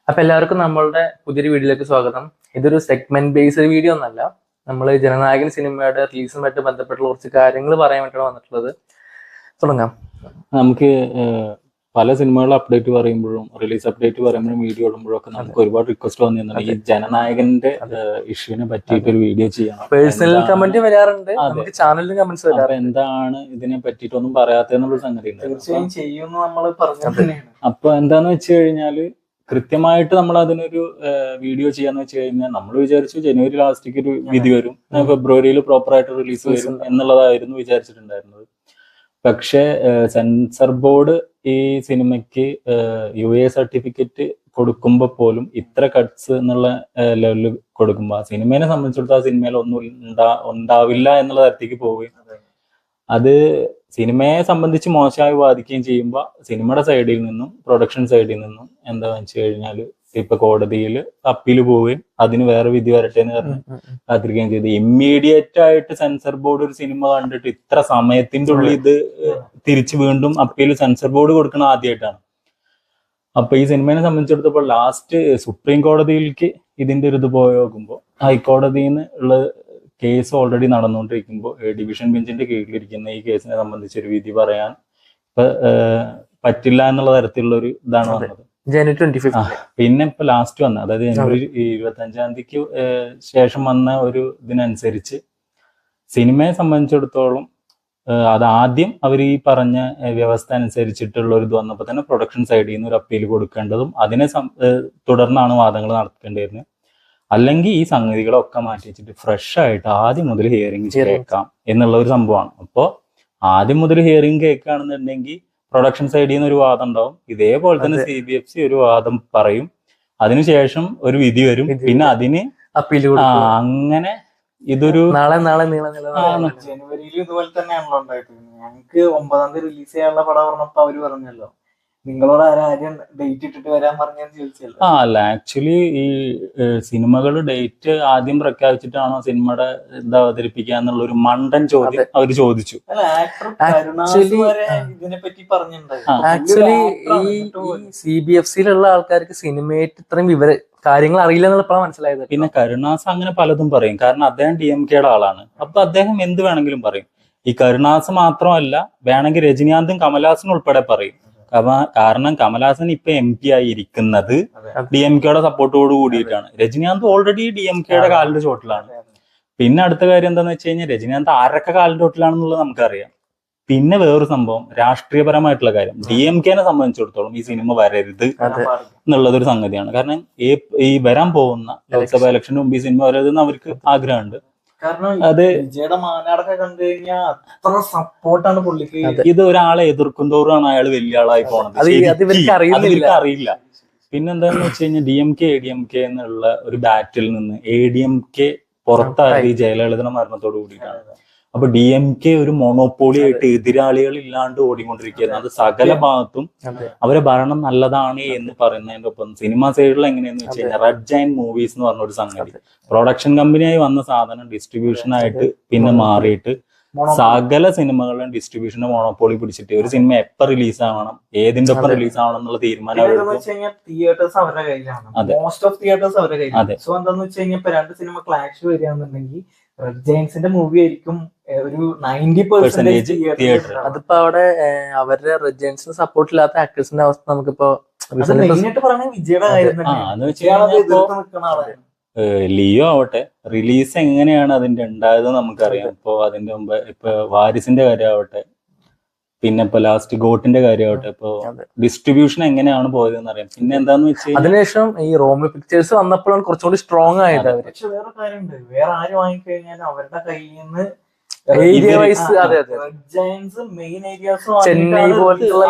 അപ്പൊ എല്ലാവർക്കും നമ്മളുടെ പുതിയൊരു വീഡിയോയിലേക്ക് സ്വാഗതം. ഇതൊരു സെഗ്മെന്റ് ബേസ്ഡ് വീഡിയോ ഒന്നല്ല. നമ്മൾ ജനനായകൻ സിനിമയുടെ റിലീസുമായിട്ട് ബന്ധപ്പെട്ടുള്ള കുറച്ച് കാര്യങ്ങൾ പറയാൻ വേണ്ടിയാണ് വന്നിട്ടുള്ളത്. തുടങ്ങാം. നമുക്ക് പല സിനിമകളുടെ അപ്ഡേറ്റ് പറയുമ്പോഴും റിലീസ് അപ്ഡേറ്റ് പറയുമ്പോഴും വീഡിയോ ഇടുമ്പോഴും ഒക്കെ നമുക്ക് ഒരുപാട് റിക്വസ്റ്റ് വന്നിരുന്നു ഈ ജനനായകന്റെ ഇഷ്യൂവിനെ പറ്റിയിട്ട് ഒരു വീഡിയോ ചെയ്യണം. പേഴ്സണൽ കമന്റ് വരാറുണ്ട്, നമുക്ക് ചാനലിൽ കമന്റ്സ് വരാറുണ്ട്. എന്താണ് ഇതിനെ പറ്റിയിട്ടൊന്നും പറയാത്തെന്നുള്ള സംഗതി തീർച്ചയായും ചെയ്യുമെന്ന് നമ്മൾ പറഞ്ഞു. അപ്പൊ എന്താന്ന് വെച്ച് കഴിഞ്ഞാല് കൃത്യമായിട്ട് നമ്മൾ അതിനൊരു വീഡിയോ ചെയ്യാന്ന് വെച്ച് കഴിഞ്ഞാൽ നമ്മൾ വിചാരിച്ചു ജനുവരി ലാസ്റ്റിക്ക് ഒരു വിധി വരും, ഫെബ്രുവരിയിൽ പ്രോപ്പറായിട്ട് റിലീസ് വരും എന്നുള്ളതായിരുന്നു വിചാരിച്ചിട്ടുണ്ടായിരുന്നത്. പക്ഷെ സെൻസർ ബോർഡ് ഈ സിനിമയ്ക്ക് UA സർട്ടിഫിക്കറ്റ് കൊടുക്കുമ്പോൾ പോലും ഇത്ര കട്ട്സ് എന്നുള്ള ലെവലിൽ കൊടുക്കുമ്പോൾ ആ സിനിമയെ സംബന്ധിച്ചിടത്തോളം ആ സിനിമയിൽ ഒന്നും ഉണ്ടാവില്ല എന്നുള്ള തരത്തേക്ക് പോവുകയും അത് സിനിമയെ സംബന്ധിച്ച് മോശമായി ബാധിക്കുകയും ചെയ്യുമ്പോൾ സിനിമയുടെ സൈഡിൽ നിന്നും പ്രൊഡക്ഷൻ സൈഡിൽ നിന്നും എന്താണെന്ന് വെച്ച് കഴിഞ്ഞാൽ ഇപ്പൊ കോടതിയിൽ അപ്പീൽ പോവുകയും അതിന് വേറെ വിധി വരട്ടെ എന്ന് പറഞ്ഞ് കാത്തിരിക്കുകയും ചെയ്തു. ഇമ്മീഡിയറ്റ് ആയിട്ട് സെൻസർ ബോർഡ് ഒരു സിനിമ കണ്ടിട്ട് ഇത്ര സമയത്തിന്റെ ഉള്ളിൽ ഇത് തിരിച്ച് വീണ്ടും അപ്പീൽ സെൻസർ ബോർഡ് കൊടുക്കണം ആദ്യമായിട്ടാണ്. അപ്പൊ ഈ സിനിമയെ സംബന്ധിച്ചിടത്തോളം ലാസ്റ്റ് സുപ്രീം കോടതിയിലേക്ക് ഇതിന്റെ ഒരു ഇത് പോയി നോക്കുമ്പോൾ ഹൈക്കോടതിയിൽ നിന്ന് ഉള്ള കേസ് ഓൾറെഡി നടന്നുകൊണ്ടിരിക്കുമ്പോൾ ഡിവിഷൻ ബെഞ്ചിന്റെ കീഴിലിരിക്കുന്ന ഈ കേസിനെ സംബന്ധിച്ച് ഒരു വിധി പറയാൻ പറ്റില്ല എന്നുള്ള തരത്തിലുള്ള ഒരു ഇതാണ് വന്നത്. പിന്നെ ഇപ്പൊ ലാസ്റ്റ് വന്ന അതായത് ജനുവരി 25-ാം തീയതിക്ക് ശേഷം വന്ന ഒരു ഇതിനനുസരിച്ച് സിനിമയെ സംബന്ധിച്ചിടത്തോളം അത് ആദ്യം അവർ ഈ പറഞ്ഞ വ്യവസ്ഥ അനുസരിച്ചിട്ടുള്ള ഒരു ഇത് വന്നപ്പോൾ തന്നെ പ്രൊഡക്ഷൻ സൈഡിൽ നിന്ന് ഒരു അപ്പീൽ കൊടുക്കേണ്ടതും അതിനെ തുടർന്നാണ് വാദങ്ങൾ നടത്തേണ്ടിയിരുന്നത്. അല്ലെങ്കിൽ ഈ സംഗതികളൊക്കെ മാറ്റി വെച്ചിട്ട് ഫ്രഷ് ആയിട്ട് ആദ്യം മുതൽ ഹിയറിംഗ് കേൾക്കാം എന്നുള്ള ഒരു സംഭവമാണ്. അപ്പോൾ ആദ്യം മുതൽ ഹിയറിംഗ് കേൾക്കുകയാണെന്നുണ്ടെങ്കിൽ പ്രൊഡക്ഷൻ സൈഡിൽ നിന്ന് ഒരു വാദം ഉണ്ടാവും, ഇതേപോലെ തന്നെ CBFC ഒരു വാദം പറയും, അതിനുശേഷം ഒരു വിധി വരും, പിന്നെ അതിന് അപ്പീൽ അങ്ങനെ ഇതൊരു ജനുവരിയിൽ ഇതുപോലെ തന്നെയാണല്ലോ ഉണ്ടായിട്ടുണ്ട്. ഞങ്ങൾക്ക് 9-ാം തീയതി റിലീസ് ചെയ്യാനുള്ള പടം പറഞ്ഞപ്പോ അവര് പറഞ്ഞല്ലോ നിങ്ങളോട് ആരും ഡേറ്റ് ഇട്ടിട്ട് വരാൻ പറഞ്ഞെന്ന് ചോദിച്ചല്ലോ. അല്ല, ആക്ച്വലി ഈ സിനിമകൾ ഡേറ്റ് ആദ്യം പ്രഖ്യാപിച്ചിട്ടാണോ സിനിമയുടെ ഇത് അവതരിപ്പിക്കുക എന്നുള്ള ഒരു മണ്ടൻ ചോദ്യം അവർ ചോദിച്ചു. ഇതിനെപ്പറ്റി ആക്ച്വലി ഈ CBFC-യിലുള്ള ആൾക്കാർക്ക് സിനിമയായിട്ട് ഇത്രയും കാര്യങ്ങൾ അറിയില്ല എന്നുള്ള മനസ്സിലായത്. പിന്നെ കരുണാസ് അങ്ങനെ പലതും പറയും, കാരണം അദ്ദേഹം DMK-യുടെ ആളാണ്. അപ്പൊ അദ്ദേഹം എന്ത് വേണമെങ്കിലും പറയും. ഈ കരുണാസ് മാത്രമല്ല, വേണമെങ്കിൽ രജനീകാന്തും കമലഹാസനും ഉൾപ്പെടെ പറയും. കാരണം കമലഹാസൻ ഇപ്പൊ MP ആയി ഇരിക്കുന്നത് DMK-യുടെ സപ്പോർട്ടോട് കൂടിയിട്ടാണ്. രജനീകാന്ത് ഓൾറെഡി DMK-യുടെ കാലിന്റെ ചോട്ടിലാണ്. പിന്നെ അടുത്ത കാര്യം എന്താന്ന് വെച്ച് കഴിഞ്ഞാൽ രജനീകാന്ത് ആരൊക്കെ കാലിന്റെ ചോട്ടിലാണെന്നുള്ളത് നമുക്കറിയാം. പിന്നെ വേറൊരു സംഭവം രാഷ്ട്രീയപരമായിട്ടുള്ള കാര്യം, DMK-നെ സംബന്ധിച്ചിടത്തോളം ഈ സിനിമ വരരുത് എന്നുള്ളതൊരു സംഗതിയാണ്. കാരണം ഈ വരാൻ പോകുന്ന ലോക്സഭാ ഇലക്ഷന് മുമ്പ് ഈ സിനിമ വരരുതെന്ന് അവർക്ക് ആഗ്രഹമുണ്ട്. അത് വിജയുടെ മാനാടൊക്കെ കണ്ടു കഴിഞ്ഞാൽ അത്ര സപ്പോർട്ടാണ് പുള്ളിക്ക്. ഇത് ഒരാളെ എതിർക്കും തോറുമാണ് അയാൾ വലിയ ആളായി പോണത്. ഇവർക്ക് അറിയില്ല. പിന്നെന്താന്ന് വെച്ച് കഴിഞ്ഞാൽ DMK എന്നുള്ള ഒരു ബാറ്റിൽ നിന്ന് ADMK പുറത്തായത് ഈ ജയലളിതയുടെ മരണത്തോട് കൂടിയിട്ടാണ്. അപ്പൊ DMK ഒരു മൊണോപ്പോളി ആയിട്ട് എതിരാളികൾ ഇല്ലാണ്ട് ഓടിക്കൊണ്ടിരിക്കുകയായിരുന്നു. അത് സകല ഭാഗത്തും അവരെ ഭരണം നല്ലതാണ് എന്ന് പറയുന്നതിന്റെ ഒപ്പം സിനിമ സൈഡിൽ എങ്ങനെയാന്ന് വെച്ച് കഴിഞ്ഞാൽ റെഡ് ജയന്റ് മൂവീസ് എന്ന് പറഞ്ഞ ഒരു സംഗതി, പ്രൊഡക്ഷൻ കമ്പനിയായി വന്ന സാധനം ഡിസ്ട്രിബ്യൂഷനായിട്ട് പിന്നെ മാറിയിട്ട് സകല സിനിമകളുടെ ഡിസ്ട്രിബ്യൂഷന്റെ മോണോപ്പോളി പിടിച്ചിട്ട് ഒരു സിനിമ എപ്പോ റിലീസ് ആവണം, ഏതിന്റെ ഒപ്പം റിലീസ് ആവണം എന്നുള്ള തീരുമാനം തിയേറ്റേഴ്സ് അവരുടെ കയ്യിലാണ്. മോസ്റ്റ് ഓഫ് തിയേറ്റേഴ്സ് അവരുടെ കയ്യിലാണ്. സോ എന്താന്ന് വെച്ച് കഴിഞ്ഞാൽ ഇപ്പൊ 2 സിനിമ ക്ലാഷ് വരികയാണെന്നുണ്ടെങ്കിൽ റെഡ് ജയന്റ്സിന്റെ മൂവി ആയിരിക്കും ഒരു 90% തിയേറ്റർ. അതിപ്പോ അവിടെ അവരുടെ റെഡ് ജയന്റ്സിന് സപ്പോർട്ട് ഇല്ലാത്ത ആക്ടേഴ്സിന്റെ അവസ്ഥ നമുക്കിപ്പോ മെയിനായിട്ട് പറയുന്നത് വിജയുടെ കാര്യം തന്നെ. ലിയോ ആവട്ടെ, റിലീസ് എങ്ങനെയാണ് അതിന്റെ ഉണ്ടായത് നമുക്കറിയാം. ഇപ്പൊ അതിന്റെ മുമ്പ് ഇപ്പൊ വാരിസിന്റെ കാര്യമാവട്ടെ, പിന്നെ ഇപ്പൊ ലാസ്റ്റ് ഗോട്ടിന്റെ കാര്യമാവട്ടെ, ഇപ്പൊ ഡിസ്ട്രിബ്യൂഷൻ എങ്ങനെയാണ് പോയതെന്ന് അറിയാം. പിന്നെ എന്താന്ന് വെച്ചാൽ അതിനുശേഷം ഈ റോമിയോ പിക്ചേഴ്സ് വന്നപ്പോഴാണ് കുറച്ചുകൂടി സ്ട്രോങ് ആയത്. പക്ഷെ വേറെ കാര്യമുണ്ട്, വേറെ ആര് വാങ്ങിക്കഴിഞ്ഞാലും അവരുടെ കയ്യിൽ നിന്ന് ഏരിയ വൈസ് ചെന്നൈ പോലുള്ള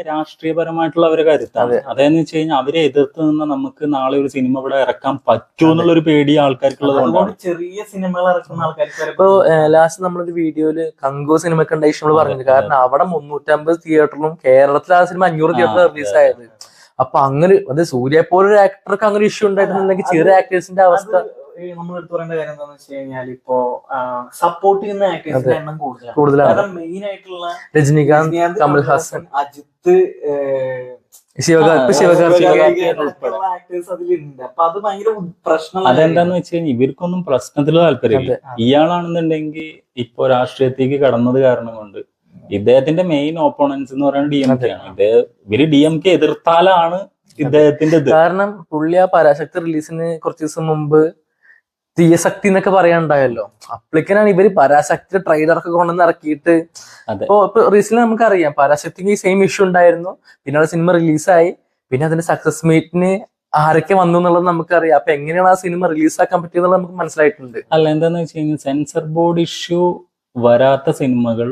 രാഷ്ട്രീയപരമായിട്ടുള്ള അവരെ കരുത്താണ്. അതെന്ന് വെച്ച് കഴിഞ്ഞാൽ അവരെ എതിർത്ത് നിന്ന് നമുക്ക് നാളെ ഒരു സിനിമ ഇവിടെ ഇറക്കാൻ പറ്റുമോ എന്നുള്ളൊരു പേടി ആൾക്കാർക്കുള്ളത്. ചെറിയ സിനിമകൾ ഇറക്കുന്ന ആൾക്കാർക്ക് ഇപ്പൊ ലാസ്റ്റ് നമ്മളൊരു വീഡിയോയില് കങ്കോ സിനിമയ്ക്ക് ഉണ്ടായി നമ്മൾ പറഞ്ഞത്. കാരണം അവിടെ 350 തിയേറ്ററിലും കേരളത്തിൽ ആ സിനിമ 500 തിയേറ്ററിൽ റിലീസ് ആയത്. അപ്പൊ അങ്ങനെ അത് സൂര്യ പോലൊരു ആക്ടർക്ക് അങ്ങനെ ഇഷ്യൂ ഉണ്ടായിട്ടുണ്ടെങ്കിൽ ചെറിയ ആക്ടേഴ്സിന്റെ അവസ്ഥ നമ്മൾ എടുത്തു പറയേണ്ട കാര്യം എന്താണെന്ന് വെച്ച് കഴിഞ്ഞാൽ ഇപ്പോ സപ്പോർട്ട് ചെയ്യുന്ന ആക്ടേഴ്സിന്റെ എണ്ണം കൂടുതലാണ്. മെയിൻ ആയിട്ടുള്ള രജനീകാന്ത്, കമൽഹാസൻ, അജിത്ത്, ആക്ടേഴ്സ് അതിലുണ്ട്. അപ്പൊ അത് ഭയങ്കര പ്രശ്നം. അതെന്താന്ന് വെച്ച് കഴിഞ്ഞാൽ ഇവർക്കൊന്നും പ്രശ്നത്തിൽ താല്പര്യമില്ല. ഇയാളാണെന്നുണ്ടെങ്കിൽ ഇപ്പൊ രാഷ്ട്രീയത്തേക്ക് കടന്നത് കാരണം കൊണ്ട് ഇദ്ദേഹത്തിന്റെ മെയിൻ ഓപ്പോണൻസ് എന്ന് പറയുന്നത് DMK ആണ്. ഇവര് DMK എതിർത്താലാണ് ഇദ്ദേഹത്തിന്റെ ഇത്. കാരണം പുള്ളി ആ പരാശക്തി റിലീസിന് കുറച്ച് ദിവസം മുമ്പ് തീയശക്തി എന്നൊക്കെ പറയാനുണ്ടായല്ലോ. അപ്പളിക്കനാണ് ഇവര് പരാശക്തി ട്രെയിലറൊക്കെ കൊണ്ടുവന്ന് ഇറക്കിയിട്ട് ഇപ്പൊ റീസെന്റ് നമുക്കറിയാം പരാശക്തിക്ക് സെയിം ഇഷ്യൂ ഉണ്ടായിരുന്നു. പിന്നെ ആ സിനിമ റിലീസായി. പിന്നെ അതിന്റെ സക്സസ് മീറ്റിന് ആരൊക്കെ വന്നു എന്നുള്ളത് നമുക്കറിയാം. അപ്പൊ എങ്ങനെയാണ് ആ സിനിമ റിലീസാക്കാൻ പറ്റിയെന്നുള്ളത് നമുക്ക് മനസ്സിലായിട്ടുണ്ട്. അല്ല, എന്താന്ന് വെച്ച് കഴിഞ്ഞാൽ സെൻസർ ബോർഡ് ഇഷ്യൂ വരാത്ത സിനിമകൾ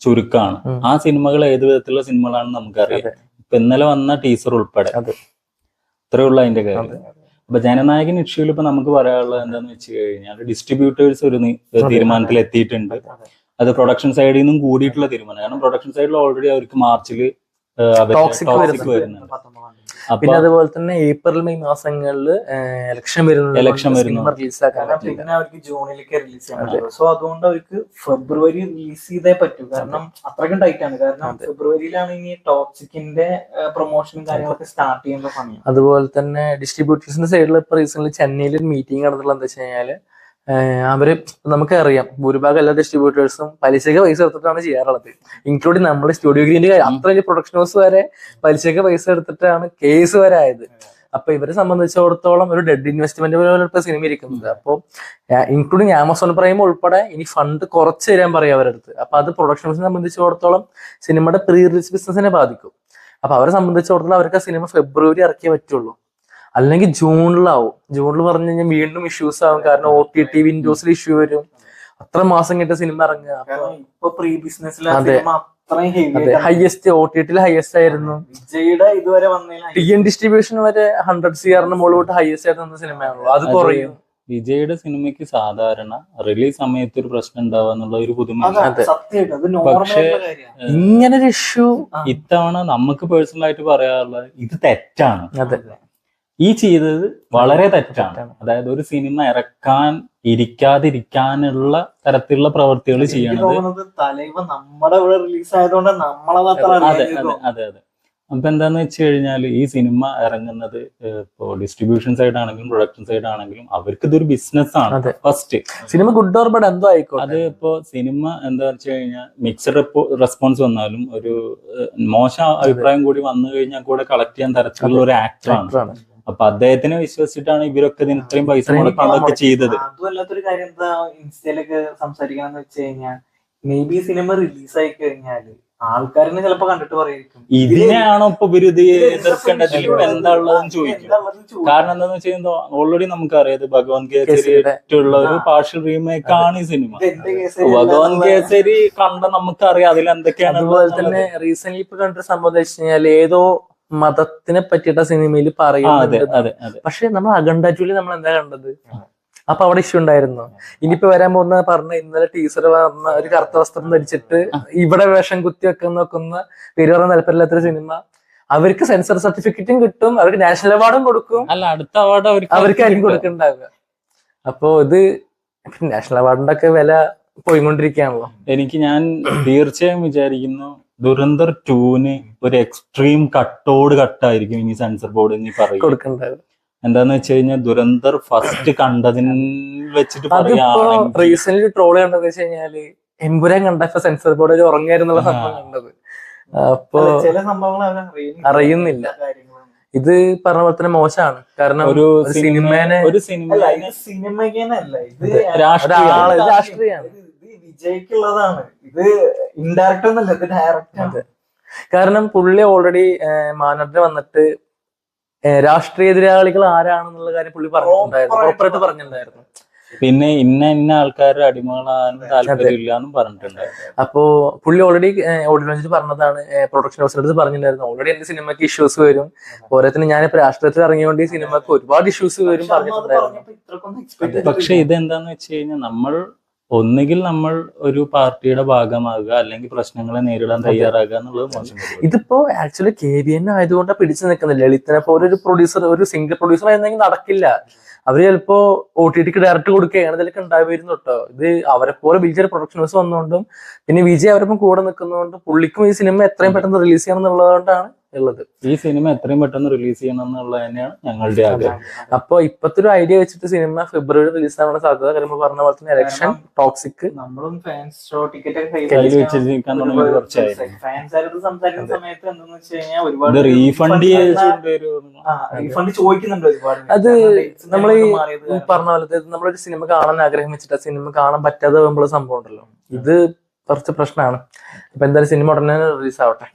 ചുരുക്കമാണ്. ആ സിനിമകൾ ഏത് വിധത്തിലുള്ള സിനിമകളാണെന്ന് നമുക്കറിയാം. ഇപ്പൊ ഇന്നലെ വന്ന ടീസർ ഉൾപ്പെടെ ഇത്രയുള്ള അതിന്റെ കാര്യം. അപ്പൊ ജനനായകൻ ഇഷ്യൂല് ഇപ്പൊ നമുക്ക് പറയാനുള്ളത് എന്താന്ന് വെച്ച് കഴിഞ്ഞാൽ ഡിസ്ട്രിബ്യൂട്ടേഴ്സ് ഒരു തീരുമാനത്തിൽ എത്തിയിട്ടുണ്ട്. അത് പ്രൊഡക്ഷൻ സൈഡിൽ നിന്നും കൂടിയിട്ടുള്ള തീരുമാനം. കാരണം പ്രൊഡക്ഷൻ സൈഡിൽ ഓൾറെഡി അവർക്ക് മാർച്ചില് ടോക്സിക് വരുന്നുണ്ട്. പിന്നെ അതുപോലെ തന്നെ ഏപ്രിൽ മെയ് മാസങ്ങളിൽ ഇലക്ഷൻ വരുന്നു. പിന്നെ അവർക്ക് ജൂണിലേക്ക് റിലീസ് ചെയ്യാൻ പറ്റുള്ളൂ. സോ അതുകൊണ്ട് അവർക്ക് ഫെബ്രുവരി റിലീസ് ചെയ്തേ പറ്റൂ. കാരണം അത്രയ്ക്കും ടൈറ്റ് ആണ്. കാരണം ഫെബ്രുവരിയിലാണ് ഇനി ടോക്സിക്കിന്റെ പ്രൊമോഷനും കാര്യങ്ങളൊക്കെ സ്റ്റാർട്ട് ചെയ്യുന്ന സമയം. അതുപോലെ തന്നെ ഡിസ്ട്രിബ്യൂട്ടേഴ്സിന്റെ സൈഡിൽ ഇപ്പൊ റീസെന്റ് ചെന്നൈയിൽ ഒരു മീറ്റിംഗ് നടന്നിട്ടുള്ള എന്താ വെച്ച് കഴിഞ്ഞാല് അവര് നമുക്കറിയാം ഭൂരിഭാഗം എല്ലാ ഡിസ്ട്രിബ്യൂട്ടേഴ്സും പലിശക്ക് പൈസ എടുത്തിട്ടാണ് ചെയ്യാറുള്ളത്. ഇൻക്ലൂഡിങ് നമ്മുടെ സ്റ്റുഡിയോ ഗ്രീന്റെ അത്ര വലിയ പ്രൊഡക്ഷൻ ഹൗസ് വരെ പലിശക്ക് പൈസ എടുത്തിട്ടാണ് കേസ് വരെ ആയത്. അപ്പൊ ഇവരെ സംബന്ധിച്ചിടത്തോളം ഒരു ഡെഡ് ഇൻവെസ്റ്റ്മെന്റ് പോലെ ഇപ്പൊ സിനിമ ഇരിക്കുന്നത്. അപ്പൊ ഇൻക്ലൂഡിങ് ആമസോൺ പ്രൈം ഉൾപ്പെടെ ഇനി ഫണ്ട് കുറച്ച് തരാൻ പറയും അവരടുത്ത്. അപ്പൊ അത് പ്രൊഡക്ഷൻ ഹൗസിനെ സംബന്ധിച്ചിടത്തോളം സിനിമയുടെ പ്രീ റിലീസ് ബിസിനസിനെ ബാധിക്കും. അപ്പൊ അവരെ സംബന്ധിച്ചിടത്തോളം അവർക്ക് ആ സിനിമ ഫെബ്രുവരി ഇറക്കിയേ പറ്റുള്ളൂ. അല്ലെങ്കിൽ ജൂണിലാവും. ജൂണിൽ പറഞ്ഞു കഴിഞ്ഞാൽ വീണ്ടും ഇഷ്യൂസ് ആവും. കാരണം OTT വിൻഡോസിൽ ഇഷ്യൂ വരും. അത്ര മാസം കഴിഞ്ഞ സിനിമ ഇറങ്ങുക. ഹയസ്റ്റ് OTT ഹയസ്റ്റ് ആയിരുന്നു. വിജയുടെ ഇതുവരെ വന്നതിന് TN ഡിസ്ട്രിബ്യൂഷൻ വരെ 100 CR മുകളിലോട്ട് ഹയസ്റ്റ് ആയിട്ട് സിനിമയാണല്ലോ. അത് കുറയും. വിജയുടെ സിനിമയ്ക്ക് സാധാരണ റിലീസ് സമയത്ത് ഒരു പ്രശ്നം ഉണ്ടാവുക എന്നുള്ള ഒരു പുതുമ. പക്ഷേ ഇങ്ങനൊരു ഇഷ്യൂ ഇത്തവണ നമുക്ക് പേഴ്സണൽ ആയിട്ട് പറയാനുള്ളത് ഇത് തെറ്റാണ്. അതെ, ഈ ചെയ്തത് വളരെ തെറ്റാണ്. അതായത് ഒരു സിനിമ ഇറക്കാൻ ഇരിക്കാതിരിക്കാനുള്ള തരത്തിലുള്ള പ്രവൃത്തികൾ ചെയ്യണത്. തലൈവ നമ്മുടെ ഇവിടെ റിലീസ് ആയതുകൊണ്ട് അതെ. അപ്പൊ എന്താന്ന് വെച്ച് കഴിഞ്ഞാല് ഈ സിനിമ ഇറങ്ങുന്നത് ഇപ്പോ ഡിസ്ട്രിബ്യൂഷൻ സൈഡ് ആണെങ്കിലും പ്രൊഡക്ഷൻ സൈഡ് ആണെങ്കിലും അവർക്ക് ഇതൊരു ബിസിനസ് ആണ്. First cinema good or bad എന്തോ ആയിക്കോട്ടെ. അത് ഇപ്പോ സിനിമ എന്താ വെച്ച് കഴിഞ്ഞാൽ മിക്സഡ് റെസ്പോൺസ് വന്നാലും ഒരു മോശം അഭിപ്രായം കൂടി വന്നു കഴിഞ്ഞാൽ കൂടെ കളക്ട് ചെയ്യാൻ തരത്തിലുള്ള ഒരു ആക്ടറാണ്. അപ്പൊ അദ്ദേഹത്തിനെ വിശ്വസിച്ചിട്ടാണ് ഇവരൊക്കെ ഇതിന് ഇത്രയും പൈസ മുടക്കി ചെയ്തത്. അതുമല്ലാത്തൊരു കാര്യം എന്താ ഇൻസ്റ്റയിലൊക്കെ സംസാരിക്കാന്ന് വെച്ച് കഴിഞ്ഞാൽ മേ ബി സിനിമ റിലീസായി കഴിഞ്ഞാല് ആൾക്കാരെന്നെ ചിലപ്പോ കണ്ടിട്ട് പറയും ഇതിനെയാണോ ഇപ്പൊ ഇവര് ഇത് എതിർക്കേണ്ടത്, എന്താ ഉള്ളതെന്ന് ചോദിക്കും. കാരണം എന്താന്ന് വെച്ച് കഴിഞ്ഞാൽ ഓൾറെഡി നമുക്കറിയാം ഭഗവാൻ കേസരിയായിട്ടുള്ള ഒരു പാർഷ്യൽ റീമേക്ക് ആണ് ഈ സിനിമ. ഭഗവാൻ കേസരി കണ്ട നമുക്കറിയാം അതിൽ എന്തൊക്കെയാണ്. അതുപോലെ തന്നെ റീസെന്റ് ഇപ്പൊ കണ്ടൊരു സംഭവം വെച്ച് കഴിഞ്ഞാൽ ഏതോ മതത്തിനെ പറ്റിയിട്ട സിനിമയിൽ പറയുന്നുണ്ട്. പക്ഷെ നമ്മൾ അഖണ്ഡ ജൂലി നമ്മൾ എന്താ കണ്ടത്? അപ്പൊ അവിടെ ഇഷ്യൂ ഉണ്ടായിരുന്നു. ഇനിയിപ്പോ വരാൻ പോകുന്ന പറഞ്ഞ ഇന്നലെ ടീച്ചർ വന്ന ഒരു കറുത്ത വസ്ത്രം ധരിച്ചിട്ട് ഇവിടെ വേഷം കുത്തി വെക്കുന്ന പേര് പറയാൻ താല്പര്യമില്ലാത്തൊരു സിനിമ. അവർക്ക് സെൻസർ സർട്ടിഫിക്കറ്റും കിട്ടും, അവർക്ക് നാഷണൽ അവാർഡും കൊടുക്കും. അല്ല, അടുത്ത അവാർഡ് അവർക്കായിരിക്കും കൊടുക്കണ്ടാവുക. അപ്പോ ഇത് നാഷണൽ അവാർഡിന്റെ ഒക്കെ വില പോയിക്കൊണ്ടിരിക്കുകയാണല്ലോ. ഞാൻ തീർച്ചയായും വിചാരിക്കുന്നു ദുരന്തർ 2 ഒരു എക്സ്ട്രീം കട്ടായിരിക്കും ഇനി സെൻസർ ബോർഡ് ഇനി പറയും കൊടുക്കണ്ടാവുക. എന്താന്ന് വെച്ച് കഴിഞ്ഞാൽ ദുരന്തർ ഫസ്റ്റ് കണ്ടതിൽ വെച്ചിട്ട് റീസെന്റ് ട്രോള് കണ്ടത് വെച്ച് കഴിഞ്ഞാല് എമ്പുരാൻ കണ്ടപ്പോ സെൻസർ ബോർഡ് ഉറങ്ങായിരുന്നുള്ള സംഭവം കണ്ടത്. അപ്പൊ ചില സംഭവങ്ങൾ അറിയുന്നില്ല. ഇത് പറഞ്ഞ പോലെ തന്നെ മോശമാണ്. കാരണം ഒരു സിനിമേനെ സിനിമയ്ക്കല്ല, ഇത് രാഷ്ട്രീയമാണ്. വിജയ്ക്കുള്ളതാണ്. ഇത് ഇൻഡയറക്റ്റ് ഒന്നല്ല, ഇത് ഡയറക്റ്റ് ആണ്. കാരണം പുള്ളി ഓൾറെഡി മാനേജർ വന്നിട്ട് രാഷ്ട്രീയ എതിരാളികൾ ആരാണെന്നുള്ള കാര്യം പുള്ളി പറഞ്ഞിട്ടുണ്ടായിരുന്നു. പിന്നെ ഇന്ന ആൾക്കാരുടെ അടിമകളാനും താല്പര്യമില്ല എന്നും പറഞ്ഞിട്ടുണ്ടായിരുന്നു. അപ്പോ പുള്ളി ഓൾറെഡി ഓഡിയോ ലോഞ്ചിൽ പറഞ്ഞതാണ്, പ്രൊഡക്ഷൻ ഹൗസിന്റെ അടുത്ത് പറഞ്ഞിട്ടുണ്ടായിരുന്നു ഓൾറെഡി എന്റെ സിനിമയ്ക്ക് ഇഷ്യൂസ് വരും, ഓരോരുത്തരും ഞാനിപ്പോ രാഷ്ട്രീയത്തിൽ ഇറങ്ങിയോണ്ട് ഈ സിനിമക്ക് ഒരുപാട് ഇഷ്യൂസ് വരും പറഞ്ഞിട്ടുണ്ടായിരുന്നു. പക്ഷെ ഇതെന്താന്ന് വെച്ച് കഴിഞ്ഞാൽ ഒന്നുകിൽ നമ്മൾ ഒരു പാർട്ടിയുടെ ഭാഗമാകുക, അല്ലെങ്കിൽ പ്രശ്നങ്ങളെ നേരിടാൻ തയ്യാറാകുക എന്നുള്ളത് മോശം. ഇതിപ്പോ ആക്ച്വലി KVN ആയതുകൊണ്ട് പിടിച്ചു നിൽക്കുന്നില്ല. ലളിതനെ പോലെ ഒരു പ്രൊഡ്യൂസർ, ഒരു സിംഗിൾ പ്രൊഡ്യൂസർ ആയിരുന്നെങ്കിൽ നടക്കില്ല. അവര് ചിലപ്പോ OTT ഡയറക്റ്റ് കൊടുക്കുകയാണ് ഇതിലൊക്കെ ഉണ്ടായിരുന്നു കേട്ടോ. ഇത് അവരെ പോലെ വലിയൊരു പ്രൊഡക്ഷൻ ഹൗസ് വന്നുകൊണ്ടും പിന്നെ വിജയ് അവരൊപ്പം കൂടെ നിൽക്കുന്നതുകൊണ്ടും പുള്ളിക്കും ഈ സിനിമ എത്രയും പെട്ടെന്ന് റിലീസ് ചെയ്യണം എന്നുള്ളതുകൊണ്ടാണ് ഉള്ളത്. ഈ സിനിമ എത്രയും പെട്ടെന്ന് റിലീസ് ചെയ്യണം എന്നുള്ളത് തന്നെയാണ് ഞങ്ങളുടെ ആഗ്രഹം. അപ്പൊ ഇപ്പത്തെ ഒരു ഐഡിയ വെച്ചിട്ട് സിനിമ ഫെബ്രുവരി റിലീസ് ആവാനുള്ള സാധ്യത കാര്യങ്ങൾ പറഞ്ഞ പോലെ തന്നെ ഇലക്ഷൻ, ടോക്സിക് നമ്മളും ഫാൻസ് ഷോ ടിക്കറ്റ് ഒക്കെ കയ്യിൽ വെച്ചിരിക്കാൻ തുടങ്ങി കുറച്ചായി. ഫാൻസ് ആയിട്ട് സംസാരിക്കുന്ന സമയത്ത് എന്താന്ന് വെച്ച് കഴിഞ്ഞാൽ ഇത് ഒരുപാട് റീഫണ്ട് റീഫണ്ട് ചോദിക്കുന്നുണ്ട് ഒരുപാട്. അത് നമ്മൾ ഈ പറഞ്ഞ പോലെ നമ്മളൊരു സിനിമ കാണാൻ ആഗ്രഹം വെച്ചിട്ട് ആ സിനിമ കാണാൻ പറ്റാതെ പോകുമ്പോൾ സംഭവം ഉണ്ടല്ലോ, ഇത് കുറച്ച് പ്രശ്നമാണ്. അപ്പൊ എന്തായാലും സിനിമ ഉടനെ റിലീസ് ആവട്ടെ.